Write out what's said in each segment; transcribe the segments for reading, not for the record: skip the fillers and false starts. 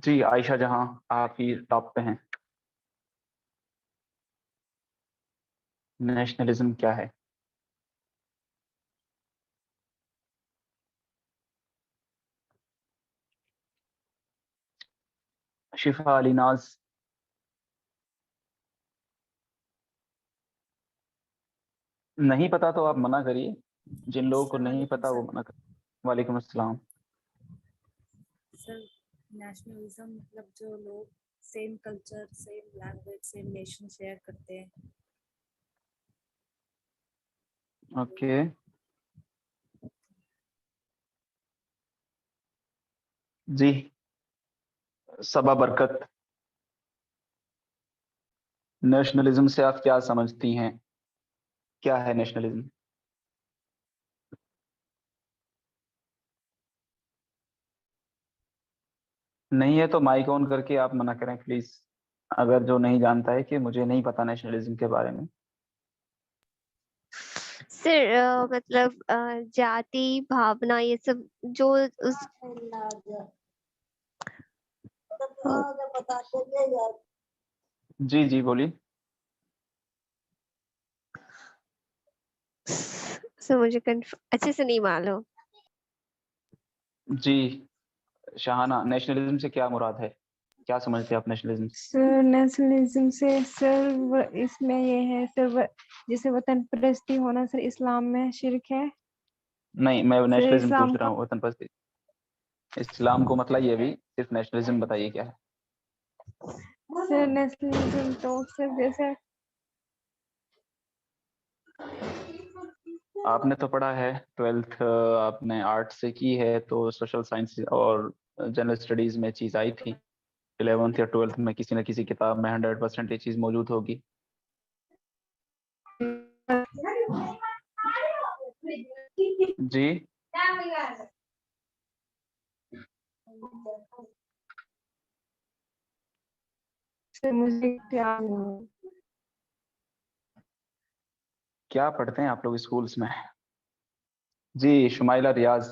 جی عائشہ جہاں آپ ہی ٹاپ پہ ہیں. نیشنلزم کیا ہے؟ شفا علی ناز. نہیں پتا تو آپ منع کریے، جن لوگوں کو السلام نہیں علیکم پتا وہ سر. منع کر. وعلیکم السلام. سر نیشنلزم مطلب جو لوگ same culture, same language, same nation share کرتے ہیں. اوکے جی. صبا برکت، نیشنلزم سے آپ کیا سمجھتی ہیں؟ کیا ہے نیشنلزم؟ نہیں ہے تو مائک آن کر کے آپ منع کریں پلیز، اگر جو نہیں جانتا ہے کہ مجھے نہیں پتا نیشنلزم کے بارے میں. سر مطلب جاتی بھاونا یہ سب جو اس جی جی بولیے. سر مجھے اچھے سے نہیں معلوم. جی شہانہ، نیشنلزم سے کیا مراد ہے؟ کیا سمجھتے ہیں آپ نیشنلزم سے؟ سر نیشنلزم سے سر اس میں یہ ہے سر جیسے وطن پرستی ہونا سر اسلام میں شرک ہے. نہیں، میں سر نیشنلزم اسلام پوچھ رہا کا ہوں، وطن پرستی. اسلام کو مطلب یہ بھی صرف نیشنلزم بتائیے کیا ہے. سر نیشنلزم تو سر جیسے آپ نے تو پڑھا ہے 12th آپ نے آرٹ سے کی ہے تو سوشل سائنس اور جنرل اسٹڈیز میں چیز آئی تھی. 11th یا 12th میں کسی نہ کسی کتاب میں 100% یہ چیز موجود ہوگی. جی سر مجھے کیا پڑھتے ہیں آپ لوگ اسکولس میں؟ جی شمائلہ ریاض.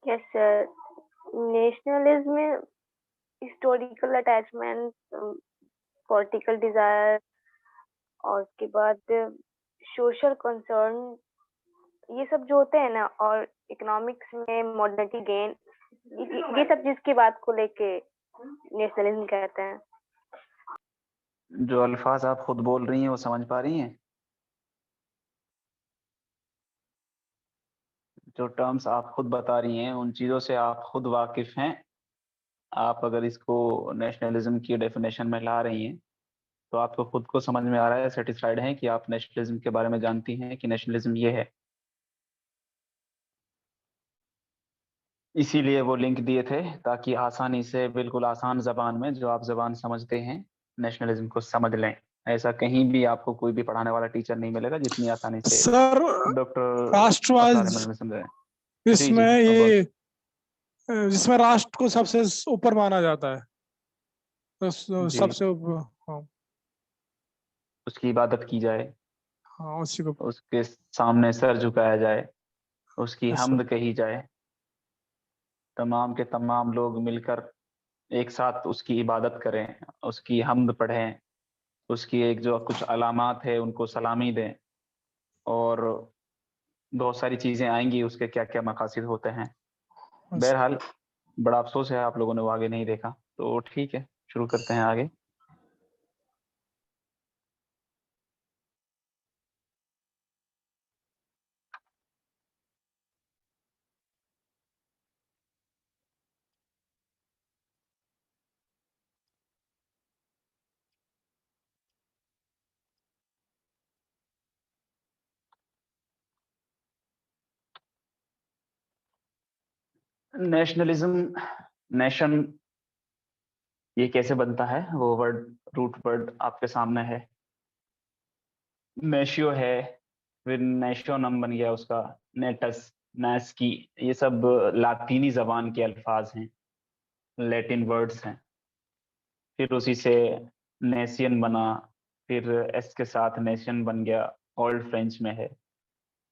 یس سر. نیشنلزم میں ہسٹوریکل اٹیچمنٹ، پولیٹیکل ڈیزائر، اور اس کے بعد سوشل کنسرن، یہ سب جو ہوتے ہیں نا، اور اکنامکس میں ماڈرنٹی گین، یہ سب چیز کی بات کو لے کے نیشنلزم کہتے ہیں. جو الفاظ آپ خود بول رہی ہیں وہ سمجھ پا رہی ہیں؟ جو ٹرمز آپ خود بتا رہی ہیں ان چیزوں سے آپ خود واقف ہیں؟ آپ اگر اس کو نیشنلزم کی ڈیفینیشن میں لا رہی ہیں تو آپ کو خود کو سمجھ میں آ رہا ہے، سیٹسفائیڈ ہیں کہ آپ نیشنلزم کے بارے میں جانتی ہیں کہ نیشنلزم یہ ہے. اسی لیے وہ لنک دیے تھے تاکہ آسانی سے، بالکل آسان زبان میں جو آپ زبان سمجھتے ہیں، نیشنلزم کو سمجھ لیں. ایسا کہیں بھی آپ کو کوئی بھی پڑھانے والا ٹیچر نہیں ملے گا جتنی آسانی سے سر ڈاکٹر اسرار راشٹرواد احمد میں سمجھائیں. اس جی جی میں اب یہ جس میں راشٹر کو سب سے اوپر مانا جاتا ہے، جی سب سے اوپر. ہاں اس کی عبادت کی جائے، ہاں اسی کو. اس کے سامنے سر جھکایا جائے، اس کی یس سر. حمد کہی جائے، تمام کے تمام لوگ مل کر ایک ساتھ اس کی عبادت کریں، اس کی حمد پڑھیں، اس کی ایک جو کچھ علامات ہے ان کو سلامی دیں، اور بہت ساری چیزیں آئیں گی اس کے کیا کیا مقاصد ہوتے ہیں. بہرحال بڑا افسوس ہے آپ لوگوں نے وہ آگے نہیں دیکھا، تو ٹھیک ہے شروع کرتے ہیں آگے. نیشنلزم، نیشن یہ کیسے بنتا ہے؟ وہ ورڈ، روٹ ورڈ آپ کے سامنے ہے. نیشیو ہے، پھر نیشو نم بن گیا اس کا، نیٹس، نیس کی، یہ سب لاطینی زبان کے الفاظ ہیں، لیٹن ورڈز ہیں. پھر اسی سے نیشین بنا، پھر ایس کے ساتھ نیشن بن گیا، اولڈ فرینچ میں ہے.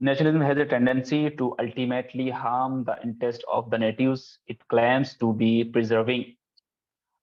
Nationalism has a tendency to ultimately harm the interest of the natives it claims to be preserving.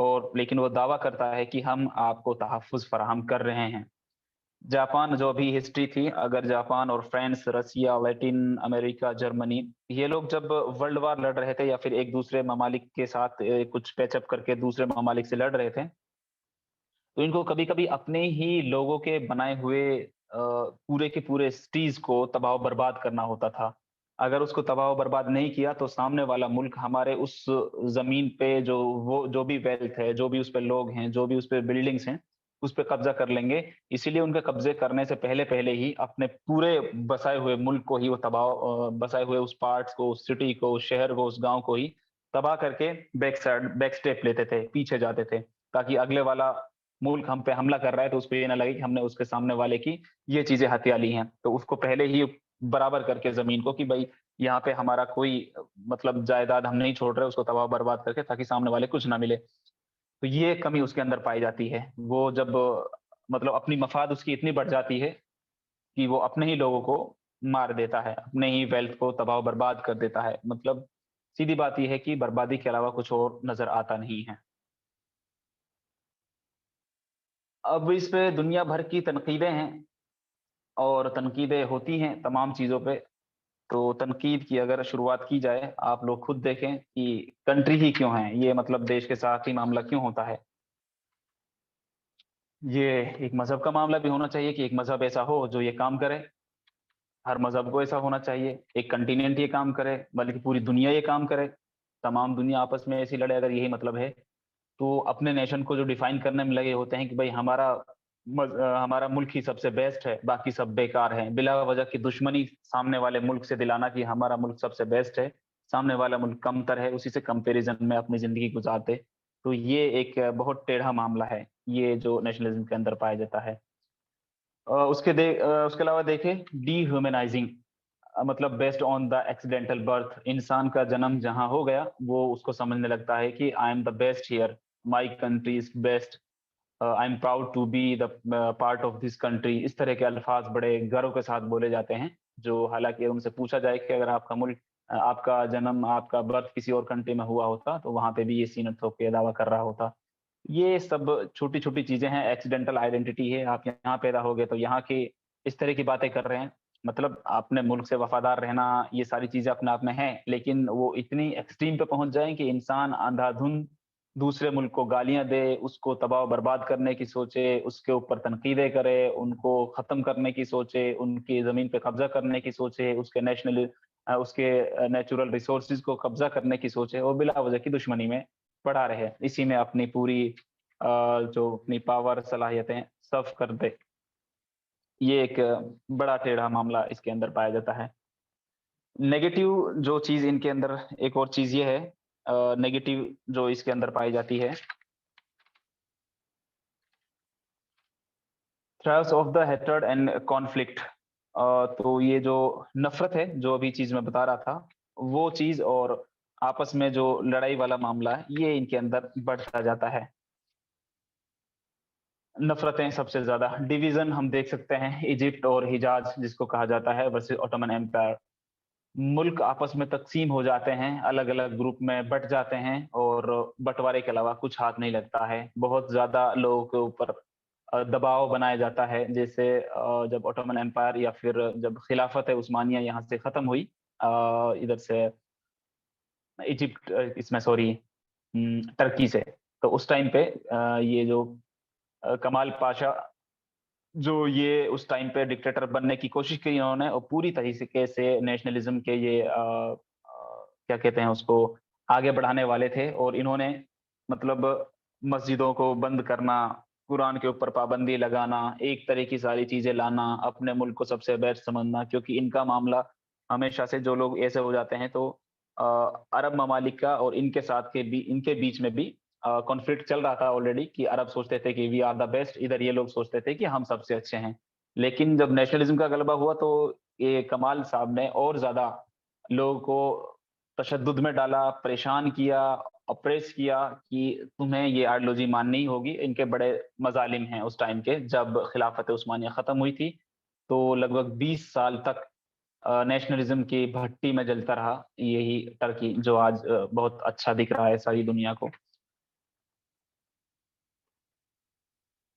اور لیکن وہ دعویٰ کرتا ہے کہ ہم آپ کو تحفظ فراہم کر رہے ہیں۔ جاپان جو ابھی ہسٹری تھی، اگر جاپان اور فرانس، رسیا، لیٹن امریکہ، جرمنی، یہ لوگ جب ورلڈ وار لڑ رہے تھے یا پھر ایک دوسرے ممالک کے ساتھ کچھ پیچ اپ کر کے دوسرے ممالک سے لڑ رہے تھے، تو ان کو کبھی کبھی اپنے ہی لوگوں کے بنائے ہوئے پورے کے پورے سٹیز کو تباہ و برباد کرنا ہوتا تھا۔ اگر اس کو تباہ و برباد نہیں کیا تو سامنے والا ملک ہمارے اس زمین پہ جو بھی ویلتھ ہے، جو بھی اس پہ لوگ ہیں، جو بھی اس پہ بلڈنگز ہیں، اس پہ قبضہ کر لیں گے۔ اسی لیے ان کے قبضے کرنے سے پہلے ہی اپنے پورے بسائے ہوئے ملک کو ہی وہ بسائے ہوئے اس پارٹس کو، اس سٹی کو، اس شہر کو، اس گاؤں کو ہی تباہ کر کے بیک سٹیپ لیتے تھے، پیچھے جاتے تھے، تاکہ اگلے والا ملک ہم پہ حملہ کر رہا ہے تو اس کو یہ نہ لگے کہ ہم نے اس کے سامنے والے کی یہ چیزیں ہتھیا لی ہیں، تو اس کو پہلے ہی برابر کر کے زمین کو کہ بھائی یہاں پہ ہمارا کوئی مطلب جائیداد ہم نہیں چھوڑ رہے، اس کو تباہ برباد کر کے، تاکہ سامنے والے کچھ نہ ملے۔ تو یہ کمی اس کے اندر پائی جاتی ہے۔ وہ جب مطلب اپنی مفاد اس کی اتنی بڑھ جاتی ہے کہ وہ اپنے ہی لوگوں کو مار دیتا ہے، اپنے ہی ویلتھ کو تباہ و برباد کر دیتا ہے۔ مطلب سیدھی بات یہ ہے کہ بربادی کے علاوہ کچھ اور نظر آتا نہیں ہے۔ اب اس پہ دنیا بھر کی تنقیدیں ہیں اور تنقیدیں ہوتی ہیں تمام چیزوں پہ۔ تو تنقید کی اگر شروعات کی جائے، آپ لوگ خود دیکھیں کہ کنٹری ہی کیوں ہے، یہ مطلب دیش کے ساتھ ہی معاملہ کیوں ہوتا ہے۔ یہ ایک مذہب کا معاملہ بھی ہونا چاہیے کہ ایک مذہب ایسا ہو جو یہ کام کرے، ہر مذہب کو ایسا ہونا چاہیے، ایک کنٹیننٹ یہ کام کرے، بلکہ پوری دنیا یہ کام کرے، تمام دنیا آپس میں ایسی لڑے، اگر یہی مطلب ہے تو اپنے نیشن کو جو ڈیفائن کرنے میں لگے ہوتے ہیں کہ بھائی ہمارا ملک ہی سب سے بیسٹ ہے، باقی سب بیکار ہیں، بلا وجہ کی دشمنی سامنے والے ملک سے دلانا کہ ہمارا ملک سب سے بیسٹ ہے، سامنے والا ملک کم تر ہے، اسی سے کمپیریزن میں اپنی زندگی گزارتے، تو یہ ایک بہت ٹیڑھا معاملہ ہے، یہ جو نیشنلزم کے اندر پایا جاتا ہے۔ اس کے علاوہ دیکھیں ڈی ہیومنائزنگ، مطلب based on the accidental birth, انسان کا جنم جہاں ہو گیا وہ اس کو سمجھنے لگتا ہے کہ I am the best here, my country is best, I am proud to be the part of this country. اس طرح کے الفاظ بڑے گرو کے ساتھ بولے جاتے ہیں، جو حالانکہ ان سے پوچھا جائے کہ اگر آپ کا ملک، آپ کا جنم، آپ کا برتھ کسی اور کنٹری میں ہوا ہوتا تو وہاں پہ بھی یہ سینت ٹھوک کے دعویٰ کر رہا ہوتا۔ یہ سب چھوٹی چھوٹی چیزیں ہیں، ایکسیڈنٹل آئیڈینٹی ہے، آپ یہاں پیدا ہو گئے تو یہاں کی اس طرح کی باتیں کر رہے ہیں۔ مطلب اپنے ملک سے وفادار رہنا، یہ ساری چیزیں اپنے آپ میں ہیں، لیکن وہ اتنی ایکسٹریم پہ پہنچ جائیں کہ انسان اندھا دھند دوسرے ملک کو گالیاں دے، اس کو تباہ و برباد کرنے کی سوچے، اس کے اوپر تنقیدیں کرے، ان کو ختم کرنے کی سوچے، ان کی زمین پہ قبضہ کرنے کی سوچے، اس کے نیچرل ریسورسز کو قبضہ کرنے کی سوچے، اور بلا وجہ کی دشمنی میں پڑا رہے، اسی میں اپنی پوری جو اپنی پاور، صلاحیتیں صرف کر دے۔ یہ ایک بڑا ٹیڑھا معاملہ اس کے اندر پایا جاتا ہے۔ نیگیٹو جو چیز ان کے اندر، ایک اور چیز یہ ہے نیگیٹو جو اس کے اندر پائی جاتی ہے، thralls of the hatred and conflict, تو یہ جو نفرت ہے، جو ابھی چیز میں بتا رہا تھا، وہ چیز اور آپس میں جو لڑائی والا معاملہ ہے، یہ ان کے اندر بڑھتا جاتا ہے۔ نفرتیں سب سے زیادہ، ڈویژن ہم دیکھ سکتے ہیں، ایجپٹ اور حجاز جس کو کہا جاتا ہے ورسز اوٹومن ایمپائر، ملک آپس میں تقسیم ہو جاتے ہیں، الگ الگ گروپ میں بٹ جاتے ہیں، اور بٹوارے کے علاوہ کچھ ہاتھ نہیں لگتا ہے، بہت زیادہ لوگوں کے اوپر دباؤ بنایا جاتا ہے۔ جیسے جب اوٹومن ایمپائر یا پھر جب خلافت عثمانیہ یہاں سے ختم ہوئی، ادھر سے ایجپٹ، اس میں سوری ٹرکی سے، تو اس ٹائم پہ یہ جو کمال پاشا، جو یہ اس ٹائم پہ ڈکٹیٹر بننے کی کوشش کی انہوں نے، اور پوری طریقے سے نیشنلزم کے یہ کیا کہتے ہیں اس کو آگے بڑھانے والے تھے، اور انہوں نے مطلب مسجدوں کو بند کرنا، قرآن کے اوپر پابندی لگانا، ایک طرح کی ساری چیزیں لانا، اپنے ملک کو سب سے بیسٹ سمجھنا، کیونکہ ان کا معاملہ ہمیشہ سے جو لوگ ایسے ہو جاتے ہیں تو عرب ممالک کا اور ان کے ساتھ ان کے بیچ میں بھی کانفلکٹ چل رہا تھا آلریڈی، کہ عرب سوچتے تھے کہ وی آر دا بیسٹ، ادھر یہ لوگ سوچتے تھے کہ ہم سب سے اچھے ہیں۔ لیکن جب نیشنلزم کا غلبہ ہوا تو یہ کمال صاحب نے اور زیادہ لوگوں کو تشدد میں ڈالا، پریشان کیا، اپریس کیا کہ تمہیں یہ آئیڈیالوجی ماننی ہوگی۔ ان کے بڑے مظالم ہیں اس ٹائم کے، جب خلافت عثمانیہ ختم ہوئی تھی تو لگ بھگ 20 سال تک نیشنلزم کی بھٹی میں جلتا رہا یہی ٹرکی، جو آج بہت اچھا دکھ رہا ہے ساری دنیا کو۔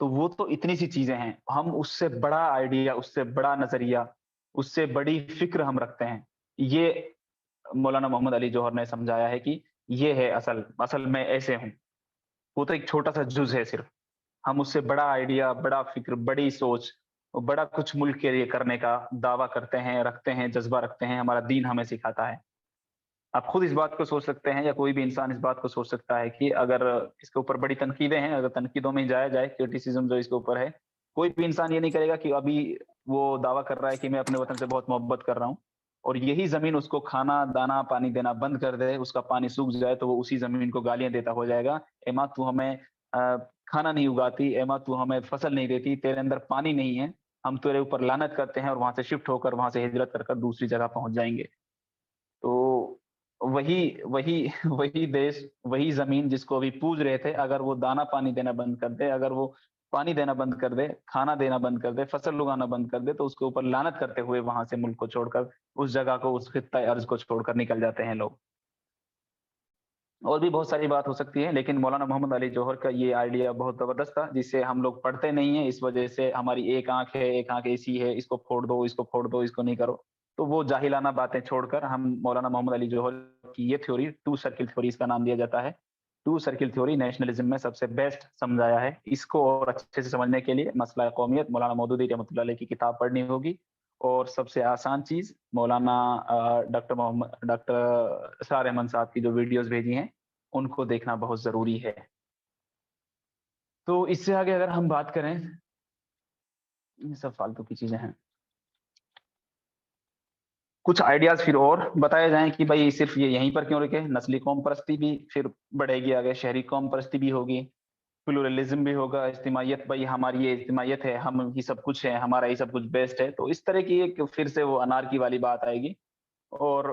تو وہ تو اتنی سی چیزیں ہیں. ہم اس سے بڑا آئیڈیا، اس سے بڑا نظریہ، اس سے بڑی فکر ہم رکھتے ہیں. یہ مولانا محمد علی جوہر نے سمجھایا ہے کہ یہ ہے اصل میں ایسے ہوں. وہ تو ایک چھوٹا سا جز ہے صرف. ہم اس سے بڑا آئیڈیا، بڑا فکر، بڑی سوچ، بڑا کچھ ملک کے لیے کرنے کا دعویٰ کرتے ہیں، رکھتے ہیں، جذبہ رکھتے ہیں. ہمارا دین ہمیں سکھاتا ہے. آپ خود اس بات کو سوچ سکتے ہیں، یا کوئی بھی انسان اس بات کو سوچ سکتا ہے کہ اگر اس کے اوپر بڑی تنقیدیں ہیں، اگر تنقیدوں میں جایا جائے، کرٹیسزم جو اس کے اوپر ہے، کوئی بھی انسان یہ نہیں کرے گا کہ ابھی وہ دعویٰ کر رہا ہے کہ میں اپنے وطن سے بہت محبت کر رہا ہوں، اور یہی زمین اس کو کھانا دانا پانی دینا بند کر دے، اس کا پانی سوکھ جائے، تو وہ اسی زمین کو گالیاں دیتا ہو جائے گا. اے ماں تو ہمیں کھانا نہیں اگاتی، اے ماں تو ہمیں فصل نہیں دیتی، تیرے اندر پانی نہیں ہے، ہم تیرے اوپر لعنت کرتے ہیں، اور وہاں سے شفٹ ہو کر، وہاں سے ہجرت کر دوسری جگہ پہنچ جائیں گے. تو وہی دیش، وہی زمین جس کو ابھی پوج رہے تھے، اگر وہ دانا پانی دینا بند کر دے، اگر وہ پانی دینا بند کر دے، کھانا دینا بند کر دے، فصل اگانا بند کر دے، تو اس کے اوپر لعنت کرتے ہوئے وہاں سے ملک کو چھوڑ کر، اس جگہ کو، اس خطہ ارض کو چھوڑ کر نکل جاتے ہیں لوگ. اور بھی بہت ساری بات ہو سکتی ہے، لیکن مولانا محمد علی جوہر کا یہ آئیڈیا بہت زبردست تھا، جسے ہم لوگ پڑھتے نہیں ہیں. اس وجہ سے ہماری ایک آنکھ ہے، ایک آنکھ ایسی ہے، اس کو پھوڑ دو، اس کو پھوڑ دو، اس کو نہیں کرو. تو وہ جاہلانہ باتیں چھوڑ کر ہم مولانا محمد علی جوہر کی یہ تھیوری، 2 سرکل تھیوری اس کا نام دیا جاتا ہے. 2 سرکل تھیوری نیشنلزم میں سب سے بیسٹ سمجھایا ہے. اس کو اور اچھے سے سمجھنے کے لیے مسئلہ قومیت مولانا مودودی رحمۃ اللہ علیہ کی کتاب پڑھنی ہوگی. اور سب سے آسان چیز مولانا ڈاکٹر اسرار احمد صاحب کی جو ویڈیوز بھیجی ہیں، ان کو دیکھنا بہت ضروری ہے. تو اس سے آگے اگر ہم بات کریں، یہ سب فالتو کی چیزیں ہیں. کچھ آئیڈیاز پھر اور بتائے جائیں کہ بھائی صرف یہ یہیں پر کیوں رکے. نسلی قوم پرستی بھی پھر بڑھے گی آگے، شہری قوم پرستی بھی ہوگی، پلورلزم بھی ہوگا، اجتماعیت، بھائی ہماری یہ اجتماعیت ہے، ہم ہی سب کچھ ہے، ہمارا ہی سب کچھ بیسٹ ہے. تو اس طرح کی ایک پھر سے وہ انارکی والی بات آئے گی، اور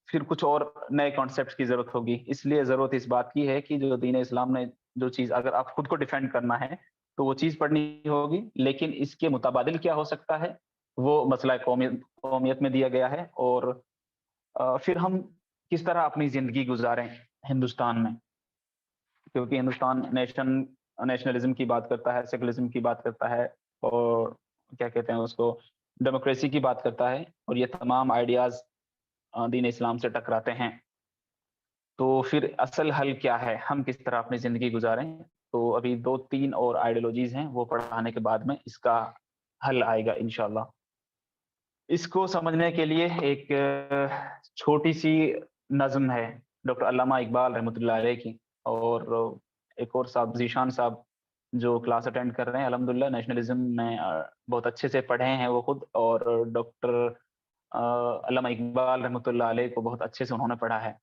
پھر کچھ اور نئے کانسیپٹ کی ضرورت ہوگی. اس لیے ضرورت اس بات کی ہے کہ جو دین اسلام نے جو چیز، اگر آپ خود کو ڈیفینڈ کرنا ہے تو وہ چیز پڑھنی ہوگی، لیکن اس کے متبادل کیا ہو سکتا ہے وہ مسئلہ قومیت میں دیا گیا ہے. اور پھر ہم کس طرح اپنی زندگی گزاریں ہندوستان میں، کیونکہ ہندوستان نیشنلزم کی بات کرتا ہے، سیکولرزم کی بات کرتا ہے، اور کیا کہتے ہیں اس کو، ڈیموکریسی کی بات کرتا ہے، اور یہ تمام آئیڈیاز دین اسلام سے ٹکراتے ہیں. تو پھر اصل حل کیا ہے، ہم کس طرح اپنی زندگی گزاریں؟ تو ابھی 2-3 اور آئیڈیالوجیز ہیں، وہ پڑھانے کے بعد میں اس کا حل آئے گا انشاءاللہ. اس کو سمجھنے کے لیے ایک چھوٹی سی نظم ہے ڈاکٹر علامہ اقبال رحمۃ اللہ علیہ کی، اور ایک اور صاحب ذیشان صاحب جو کلاس اٹینڈ کر رہے ہیں الحمدللہ، نیشنلزم میں بہت اچھے سے پڑھے ہیں وہ خود، اور ڈاکٹر علامہ اقبال رحمۃ اللہ علیہ کو بہت اچھے سے انہوں نے پڑھا ہے.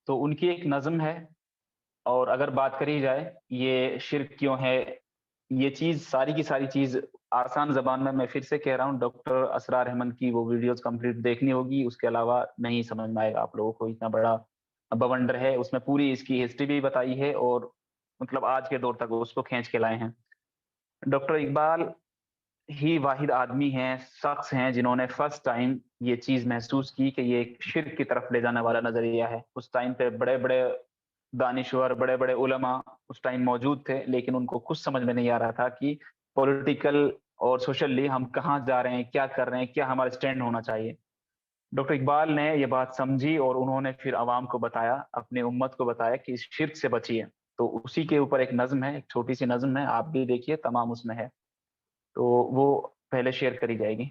تو ان کی ایک نظم ہے، اور اگر بات کری جائے یہ شرک کیوں ہے، یہ چیز ساری کی ساری چیز آسان زبان میں پھر سے کہہ رہا ہوں، ڈاکٹر اسرار احمد کی وہ ویڈیوز کمپلیٹ دیکھنی ہوگی، اس کے علاوہ نہیں سمجھ میں آئے گا آپ لوگوں کو. اتنا بڑا بونڈر ہے، اس میں پوری اس کی ہسٹری بھی بتائی ہے، اور مطلب آج کے دور تک اس کو کھینچ کے لائے ہیں. ڈاکٹر اقبال ہی واحد آدمی ہیں، شخص ہیں، جنہوں نے فرسٹ ٹائم یہ چیز محسوس کی کہ یہ ایک شرک کی طرف لے جانے والا نظریہ ہے. اس ٹائم پہ بڑے بڑے دانشور، بڑے بڑے علماء اس ٹائم موجود تھے، لیکن ان کو کچھ سمجھ میں نہیں آ رہا تھا کہ پولیٹیکل اور سوشلی ہم کہاں جا رہے ہیں، کیا کر رہے ہیں، کیا ہمارا اسٹینڈ ہونا چاہیے. ڈاکٹر اقبال نے یہ بات سمجھی، اور انہوں نے پھر عوام کو بتایا، اپنی امت کو بتایا کہ اس شرک سے بچیے. تو اسی کے اوپر ایک نظم ہے، ایک چھوٹی سی نظم ہے، آپ بھی دیکھیے، تمام اس میں ہے. تو وہ پہلے شیئر کری جائے گی.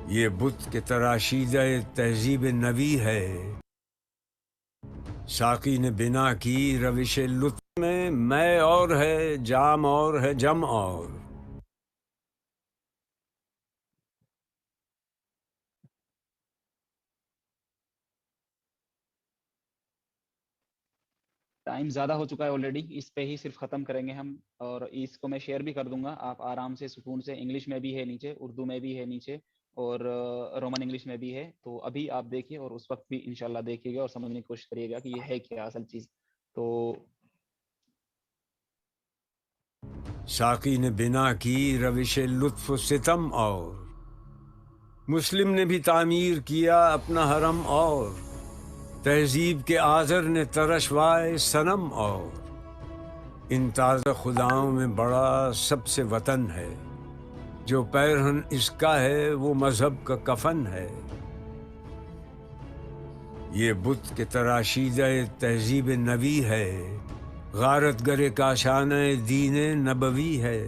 یہ بت کے تراشیدہ تہذیب نوی ہے، ساقی نے بنا کی روش لطف میں اور ہے، جام اور ہے، جم اور. ٹائم زیادہ ہو چکا ہے آلریڈی، اس پہ ہی صرف ختم کریں گے ہم، اور اس کو میں شیئر بھی کر دوں گا، آپ آرام سے سکون سے، انگلش میں بھی ہے نیچے، اردو میں بھی ہے نیچے، اور رومن انگلش میں بھی ہے، تو ابھی آپ دیکھیے اور اس وقت بھی انشاءاللہ دیکھیے گا اور سمجھنے کی کوشش کریے گا کہ یہ ہے کیا اصل چیز. تو ساقی نے بنا کی روش لطف و ستم، اور مسلم نے بھی تعمیر کیا اپنا حرم، اور تہذیب کے آذر نے ترشوائے صنم، اور ان تازہ خداؤں میں بڑا سب سے وطن ہے، جو پیرہن اس کا ہے وہ مذہب کا کفن ہے. یہ بت کے تراشیدہ تہذیب نبی ہے، غارت گر کاشانہ دین نبوی ہے.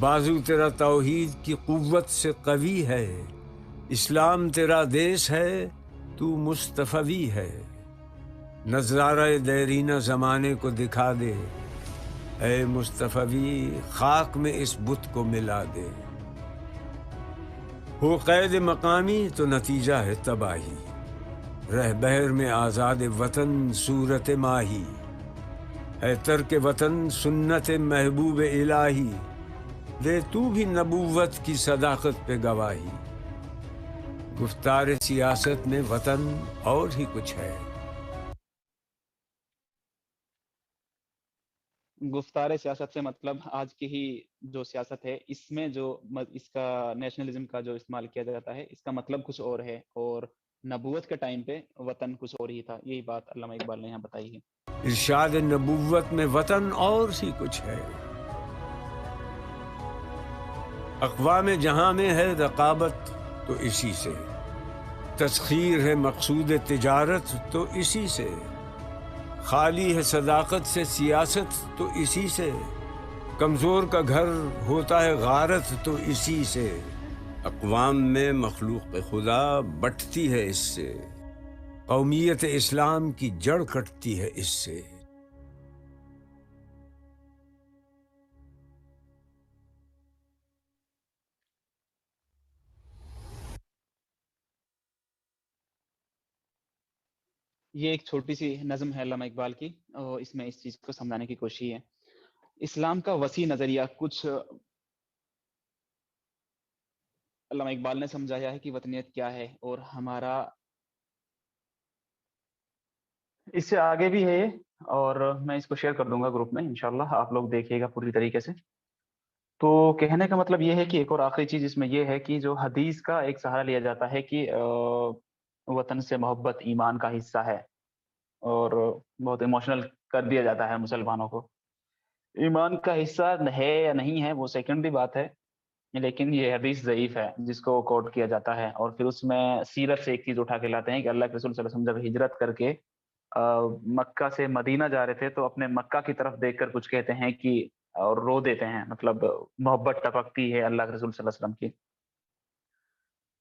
بازو تیرا توحید کی قوت سے قوی ہے، اسلام تیرا دیس ہے تو مصطفی ہے. نظارہ دیرینہ زمانے کو دکھا دے، اے مصطفی خاک میں اس بت کو ملا دے. ہو قید مقامی تو نتیجہ ہے تباہی، رہ بہر میں آزاد وطن صورت ماہی. ہے ترک وطن سنت محبوب الہی، دے تو بھی نبوت کی صداقت پہ گواہی. گفتار سیاست میں وطن اور ہی کچھ ہے. گفتار سیاست سے مطلب آج کی ہی جو سیاست ہے، اس میں جو اس کا نیشنلزم کا جو استعمال کیا جاتا ہے، اس کا مطلب کچھ اور ہے، اور نبوت کے ٹائم پہ وطن کچھ اور ہی تھا. یہی بات علامہ اقبال نے یہاں بتائی ہے. ارشاد نبوت میں وطن اور ہی کچھ ہے. اقوام جہاں میں ہے رقابت تو اسی سے، تسخیر ہے مقصود تجارت تو اسی سے، خالی ہے صداقت سے سیاست تو اسی سے، کمزور کا گھر ہوتا ہے غارت تو اسی سے. اقوام میں مخلوق خدا بٹتی ہے اس سے، قومیت اسلام کی جڑ کٹتی ہے اس سے. یہ ایک چھوٹی سی نظم ہے علامہ اقبال کی، اور اس میں اس چیز کو سمجھانے کی کوشش ہے. اسلام کا وسیع نظریہ کچھ علامہ اقبال نے سمجھایا ہے کہ وطنیت کیا ہے، اور ہمارا اس سے آگے بھی ہے، اور میں اس کو شیئر کر دوں گا گروپ میں، انشاءاللہ آپ لوگ دیکھیے گا پوری طریقے سے. تو کہنے کا مطلب یہ ہے کہ ایک اور آخری چیز اس میں یہ ہے کہ جو حدیث کا ایک سہارا لیا جاتا ہے کہ وطن سے محبت ایمان کا حصہ ہے، اور بہت ایموشنل کر دیا جاتا ہے مسلمانوں کو. ایمان کا حصہ ہے یا نہیں ہے وہ سیکنڈری بات ہے، لیکن یہ حدیث ضعیف ہے جس کو کوٹ کیا جاتا ہے. اور پھر اس میں سیرت سے ایک چیز اٹھا کے لاتے ہیں کہ اللہ کے رسول صلی اللہ علیہ وسلم جب ہجرت کر کے مکہ سے مدینہ جا رہے تھے تو اپنے مکہ کی طرف دیکھ کر کچھ کہتے ہیں کہ، اور رو دیتے ہیں، مطلب محبت ٹپکتی ہے اللہ کے رسول صلی اللہ علیہ وسلم کی.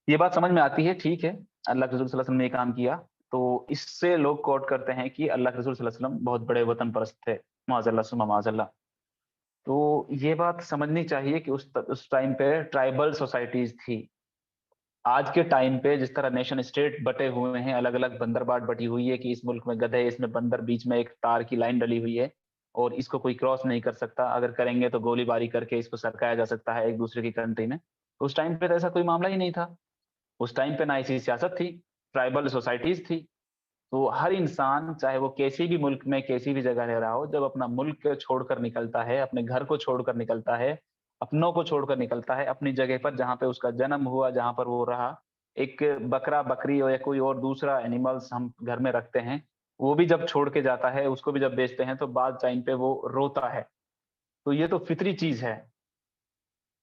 یہ بات سمجھ میں آتی ہے، ٹھیک ہے، اللہ کے رسول صلی اللہ علیہ وسلم نے یہ کام کیا، تو اس سے لوگ کوٹ کرتے ہیں کہ اللہ کے رسول صلی اللہ علیہ وسلم بہت بڑے وطن پرست تھے، معاذ اللہ ثم معاذ اللہ. تو یہ بات سمجھنی چاہیے کہ اس ٹائم پہ ٹرائبل سوسائٹیز تھی. آج کے ٹائم پہ جس طرح نیشن اسٹیٹ بٹے ہوئے ہیں، الگ الگ بندرباٹ بٹی ہوئی ہے کہ اس ملک میں گدھے، اس میں بندر، بیچ میں ایک تار کی لائن ڈلی ہوئی ہے اور اس کو کوئی کراس نہیں کر سکتا، اگر کریں گے تو گولی باری کر کے اس کو سرکایا جا سکتا ہے ایک دوسرے کی کنٹری میں. اس ٹائم پہ تو ایسا کوئی معاملہ ہی نہیں تھا. اس ٹائم پہ نہ ایسی سیاست تھی، ٹرائبل سوسائٹیز تھی. تو ہر انسان چاہے وہ کسی بھی ملک میں کیسی بھی جگہ رہ رہا ہو، جب اپنا ملک چھوڑ کر نکلتا ہے، اپنے گھر کو چھوڑ کر نکلتا ہے، اپنوں کو چھوڑ کر نکلتا ہے، اپنی جگہ پر جہاں پہ اس کا جنم ہوا، جہاں پر وہ رہا، ایک بکرا، بکری یا کوئی اور دوسرا اینیملز ہم گھر میں رکھتے ہیں، وہ بھی جب چھوڑ کے جاتا ہے، اس کو بھی جب بیچتے ہیں تو بعد ٹائم پہ وہ روتا ہے. تو یہ تو فطری چیز ہے.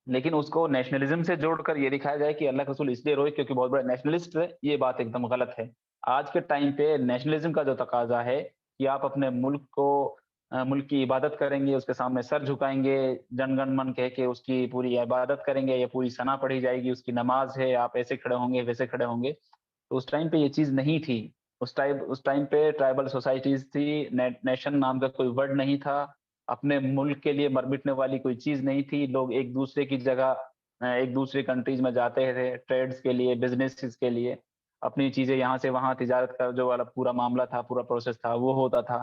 لیکن اس کو نیشنلزم سے جوڑ کر یہ دکھایا جائے کہ اللہ کے رسول اس لیے روئے کیونکہ بہت بڑا نیشنلسٹ ہے، یہ بات ایک دم غلط ہے. آج کے ٹائم پہ نیشنلزم کا جو تقاضا ہے کہ آپ اپنے ملک کو، ملک کی عبادت کریں گے، اس کے سامنے سر جھکائیں گے، جن گن من کہہ کے اس کی پوری عبادت کریں گے، یا پوری ثنا پڑھی جائے گی، اس کی نماز ہے، آپ ایسے کھڑے ہوں گے، ویسے کھڑے ہوں گے. تو اس ٹائم پہ یہ چیز نہیں تھی. اس ٹائم پہ ٹرائبل سوسائٹیز تھی، نیشن نام کا کوئی ورڈ نہیں تھا، اپنے ملک کے لیے مر مٹنے والی کوئی چیز نہیں تھی. لوگ ایک دوسرے کی جگہ ایک دوسرے کنٹریز میں جاتے تھے ٹریڈز کے لیے، بزنس کے لیے، اپنی چیزیں یہاں سے وہاں تجارت کا جو والا پورا معاملہ تھا، پورا پروسیس تھا، وہ ہوتا تھا.